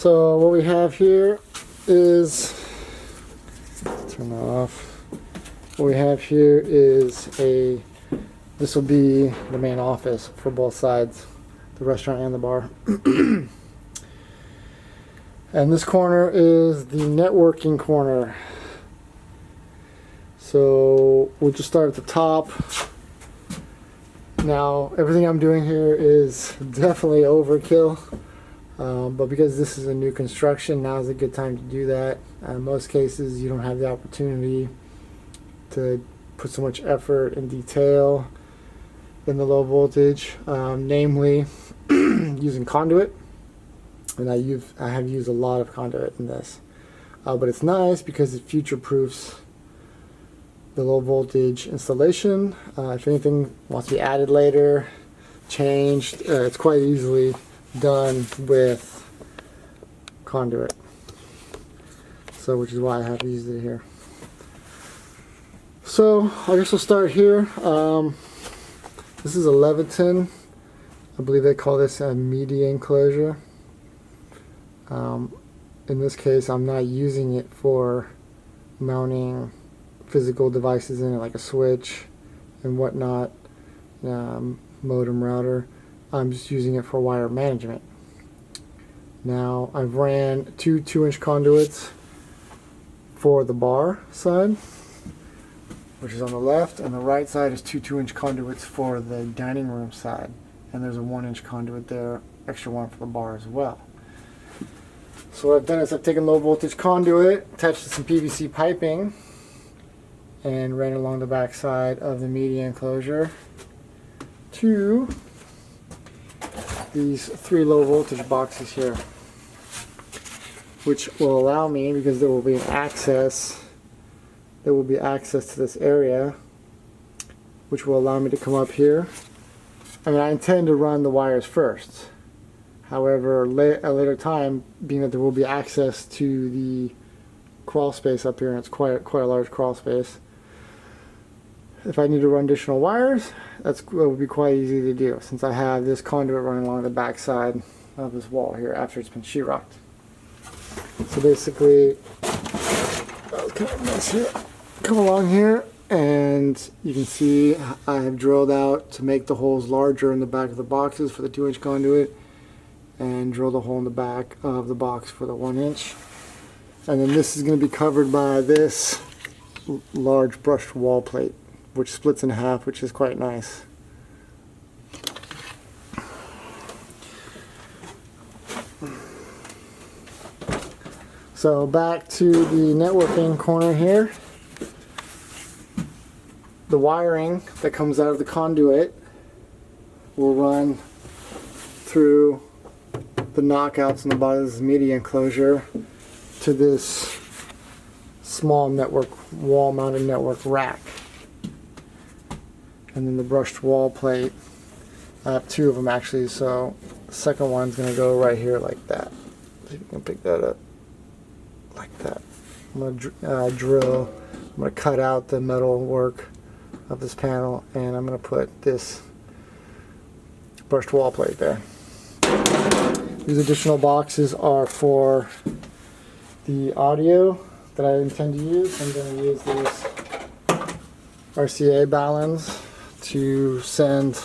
So what we have here is, turn that off. What we have here is this will be the main office for both sides, the restaurant and the bar. And this corner is the networking corner. So we'll just start at the top. Now, everything I'm doing here is definitely overkill, but because this is a new construction, now is a good time to do that. In most cases, you don't have the opportunity to put so much effort and detail in the low voltage, namely using conduit. And I have used a lot of conduit in this, but it's nice because it future-proofs the low voltage installation. If anything wants to be added later, changed, it's quite easily done with conduit. So, which is why I have used it here. So I guess we'll start here. This is a Leviton. I believe they call this a media enclosure. In this case, I'm not using it for mounting physical devices in it, like a switch and whatnot, modem, router. I'm just using it for wire management. Now, I've ran two 2-inch conduits for the bar side, which is on the left, and the right side is two 2-inch conduits for the dining room side, and there's a 1-inch conduit there, extra one for the bar as well. So what I've done is I've taken low voltage conduit, attached to some PVC piping, and ran along the back side of the media enclosure to these 3 low voltage boxes here, which will allow me, because there will be access to this area, which will allow me to come up here. I mean, I intend to run the wires first. However, at a later time, being that there will be access to the crawl space up here, and it's quite a large crawl space, if I need to run additional wires, that will be quite easy to do, since I have this conduit running along the back side of this wall here after it's been sheetrocked. So basically, come along here, and you can see I have drilled out to make the holes larger in the back of the boxes for the 2-inch conduit, and drilled a hole in the back of the box for the 1-inch. And then this is going to be covered by this large brushed wall plate, which splits in half, which is quite nice. So back to the networking corner here. The wiring that comes out of the conduit will run through the knockouts in the bottom of this media enclosure to this small network, wall-mounted network rack. And then the brushed wall plate, I have 2 of them actually, so the second one's going to go right here like that. See if you can pick that up, like that. I'm going to drill, I'm going to cut out the metal work of this panel, and I'm going to put this brushed wall plate there. These additional boxes are for the audio that I intend to use. I'm going to use these RCA baluns to send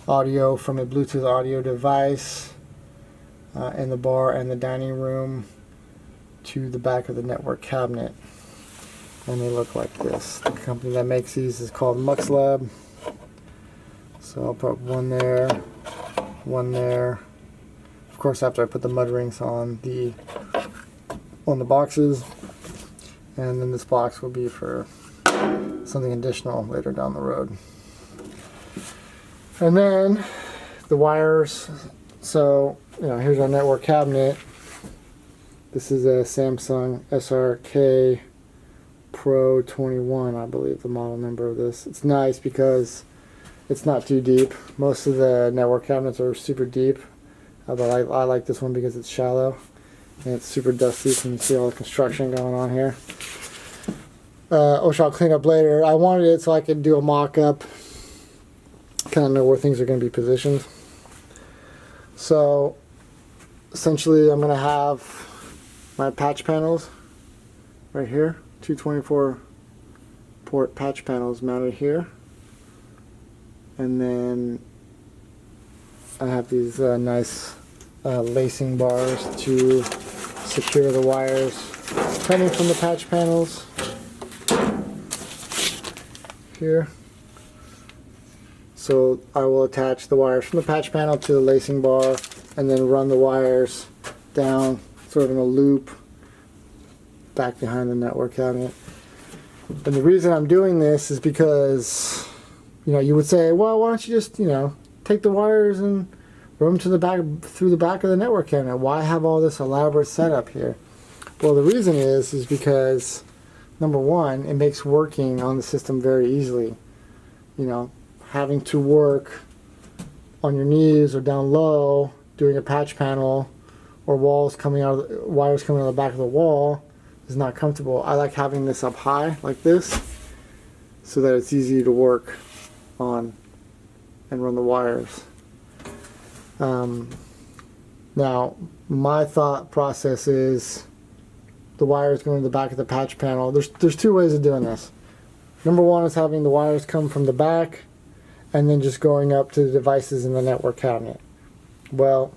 audio from a Bluetooth audio device in the bar and the dining room to the back of the network cabinet. And they look like this. The company that makes these is called MuxLab. So I'll put one there, one there. Of course, after I put the mud rings on the boxes, and then this box will be for something additional later down the road. And then the wires. So here's our network cabinet. This is a Samsung SRK Pro 21, I believe the model number of this. It's nice because it's not too deep. Most of the network cabinets are super deep. But I like this one because it's shallow and it's super dusty, so you can see all the construction going on here. Which I'll clean up later. I wanted it so I could do a mock-up, kind of know where things are going to be positioned. So essentially I'm going to have my patch panels right here, 224 port patch panels mounted here, and then I have these nice lacing bars to secure the wires coming from the patch panels here. So I will attach the wires from the patch panel to the lacing bar and then run the wires down sort of in a loop back behind the network cabinet. And the reason I'm doing this is because, you know, you would say, well, why don't you just, you know, take the wires and run them to the back, through the back of the network cabinet. Why have all this elaborate setup here? Well, the reason is because, number one, it makes working on the system very easily. You know, having to work on your knees or down low doing a patch panel or wires coming out of the back of the wall is not comfortable. I like having this up high like this so that it's easy to work on and run the wires. Now, my thought process is the wires going to the back of the patch panel. There's two ways of doing this. Number one is having the wires come from the back and then just going up to the devices in the network cabinet. Well,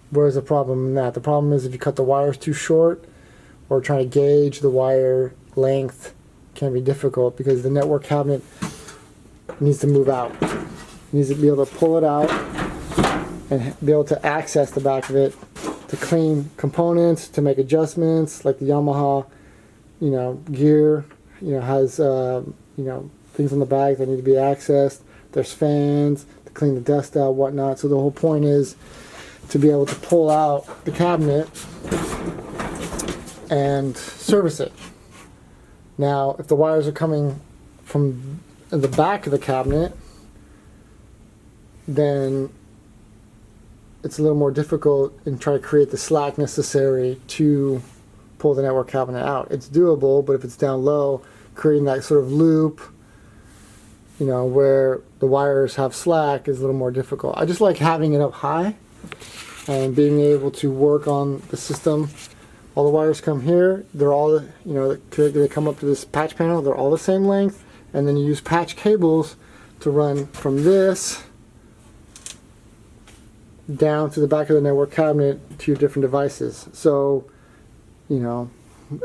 where's the problem in that? The problem is if you cut the wires too short or trying to gauge the wire length can be difficult because the network cabinet needs to move out. It needs to be able to pull it out and be able to access the back of it to clean components, to make adjustments, like the Yamaha, you know, gear, you know, has, you know, things on the back that need to be accessed. There's fans to clean the dust out, whatnot. So the whole point is to be able to pull out the cabinet and service it. Now, if the wires are coming from the back of the cabinet, then it's a little more difficult and try to create the slack necessary to pull the network cabinet out. It's doable, but if it's down low, creating that sort of loop, you know, where the wires have slack is a little more difficult. I just like having it up high and being able to work on the system. All the wires come here. They're all, you know, they come up to this patch panel. They're all the same length. And then you use patch cables to run from this down to the back of the network cabinet to your different devices. So, you know,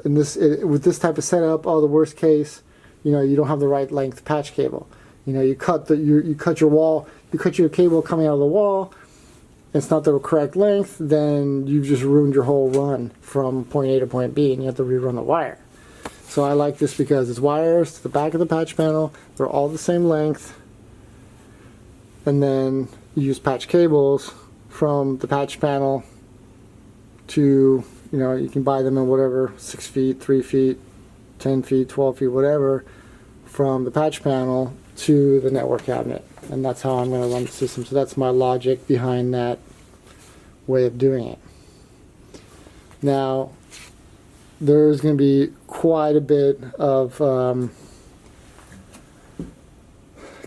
with this type of setup, the worst case, you know, you don't have the right length patch cable. You know, you cut your wall, you cut your cable coming out of the wall, it's not the correct length, then you've just ruined your whole run from point A to point B, and you have to rerun the wire. So I like this because it's wires to the back of the patch panel, they're all the same length, and then you use patch cables from the patch panel to, you know, you can buy them in whatever, 6 feet, 3 feet, 10 feet, 12 feet, whatever, from the patch panel to the network cabinet. And that's how I'm going to run the system. So that's my logic behind that way of doing it. Now, there's going to be quite a bit of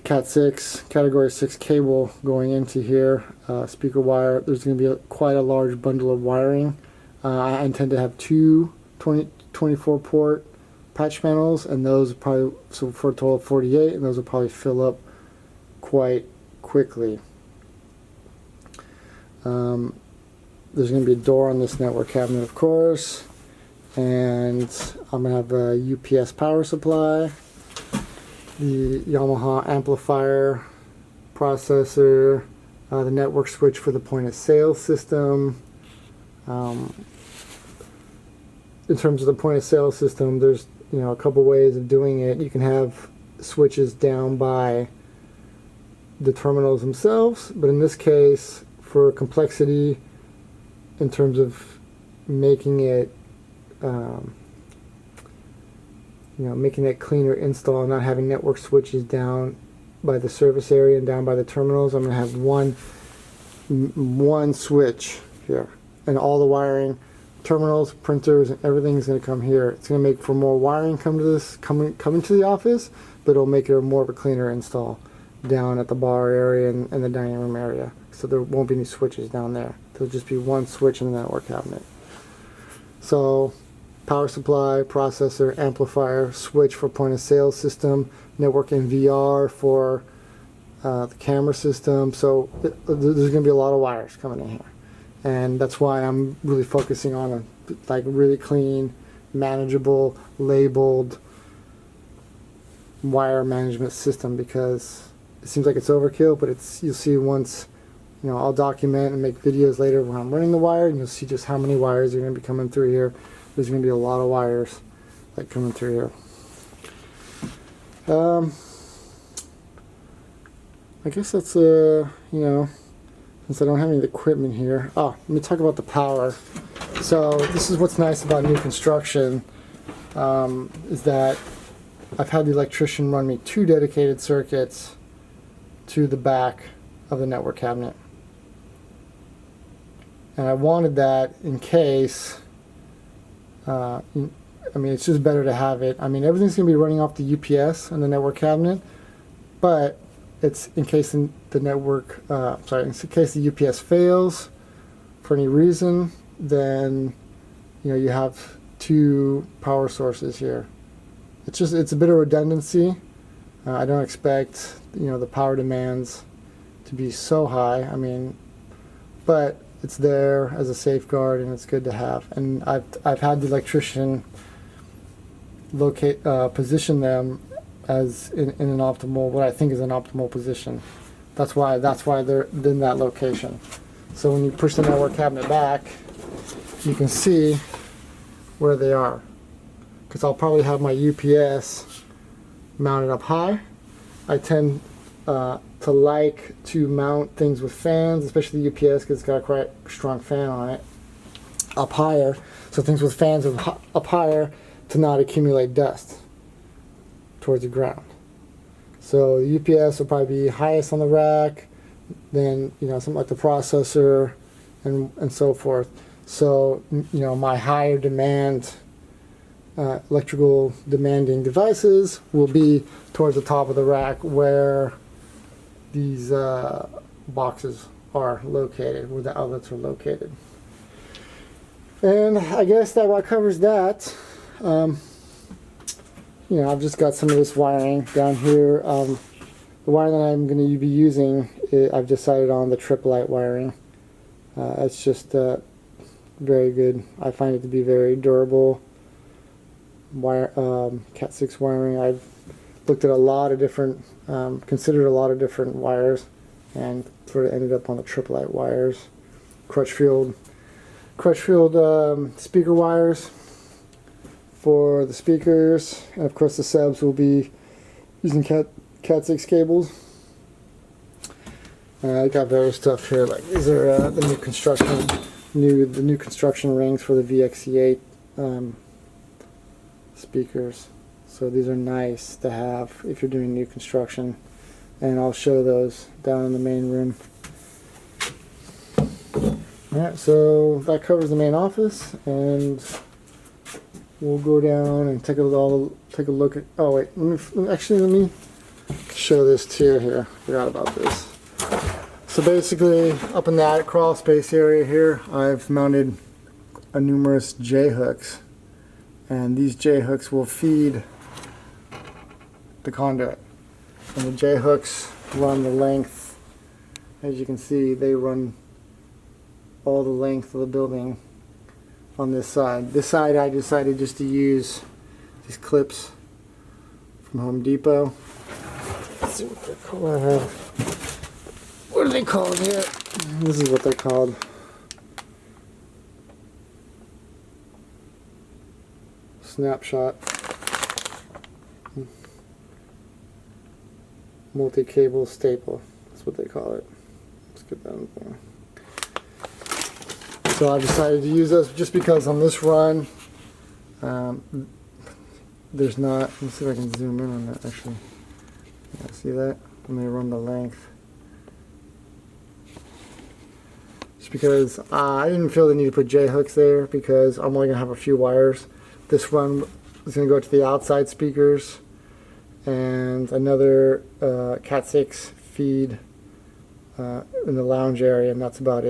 Cat 6, Category 6 cable going into here, speaker wire. There's going to be quite a large bundle of wiring. I intend to have two 24 port patch panels, and those probably, so for a total of 48, and those will probably fill up quite quickly. There's going to be a door on this network cabinet, of course, and I'm going to have a UPS power supply, the Yamaha amplifier, processor, the network switch for the point of sale system. In terms of the point of sale system, there's, you know, a couple ways of doing it. You can have switches down by the terminals themselves, but in this case, for complexity in terms of making it you know, making it cleaner install, not having network switches down by the service area and down by the terminals, I'm going to have one switch here, and all the wiring, terminals, printers, and everything's going to come here. It's going to make for more wiring come into the office, but it'll make it more of a cleaner install down at the bar area and the dining room area. so there won't be any switches down there. There'll just be one switch in the network cabinet. So power supply, processor, amplifier, switch for point of sale system, network and VR for the camera system. So there's going to be a lot of wires coming in here, and that's why I'm really focusing on a like really clean, manageable, labeled wire management system, because it seems like it's overkill, but it's, you'll see once, you know, I'll document and make videos later when I'm running the wire, and you'll see just how many wires are going to be coming through here. There's going to be a lot of wires like coming through here. I guess that's you know, since I don't have any equipment here. Oh, let me talk about the power. So this is what's nice about new construction, is that I've had the electrician run me 2 dedicated circuits to the back of the network cabinet. And I wanted that in case, I mean, it's just better to have it. I mean, everything's going to be running off the UPS on the network cabinet, but it's in case the network, in case the UPS fails for any reason, then, you know, you have 2 power sources here. It's a bit of redundancy. I don't expect, you know, the power demands to be so high. I mean, but it's there as a safeguard, and it's good to have. And I've had the electrician position them as in an optimal, what I think is an optimal position. That's why they're in that location. So when you push the network cabinet back, you can see where they are. Because I'll probably have my UPS mounted up high. I tend to like to mount things with fans, especially the UPS, because it's got a quite strong fan on it, up higher. So things with fans up higher to not accumulate dust towards the ground. So the UPS will probably be highest on the rack, then, you know, something like the processor and so forth. So, you know, my higher demand electrical demanding devices will be towards the top of the rack where these boxes are located, where the outlets are located. And I guess that what covers that. You know, I've just got some of this wiring down here. The wire that I'm going to be using, I've decided on the triplet wiring. It's just very good. I find it to be very durable wire, Cat 6 wiring. I've looked at a lot of different, considered a lot of different wires, and sort of ended up on the triplet wires, Crutchfield speaker wires for the speakers, and of course the subs will be using Cat 6 cables. I got various stuff here, like these are the new construction rings for the VXC8 speakers. So these are nice to have if you're doing new construction, and I'll show those down in the main room. Alright, so that covers the main office, and we'll go down and take a look at. Oh wait, let me show this too here. Forgot about this. So basically, up in that crawl space area here, I've mounted a numerous J hooks, and these J hooks will feed the conduit. And the J hooks run the length. As you can see, they run all the length of the building on this side. This side I decided just to use these clips from Home Depot. Let's see what they're called. What are they called here? This is what they're called. Snapshot. Multi-cable staple. That's what they call it. Let's get that in there. So I decided to use those just because on this run, there's not. Let's see if I can zoom in on that actually. Yeah, see that? When they run the length. Just because I didn't feel the need to put J hooks there because I'm only going to have a few wires. This one is going to go to the outside speakers, and another Cat 6 feed in the lounge area, and that's about it.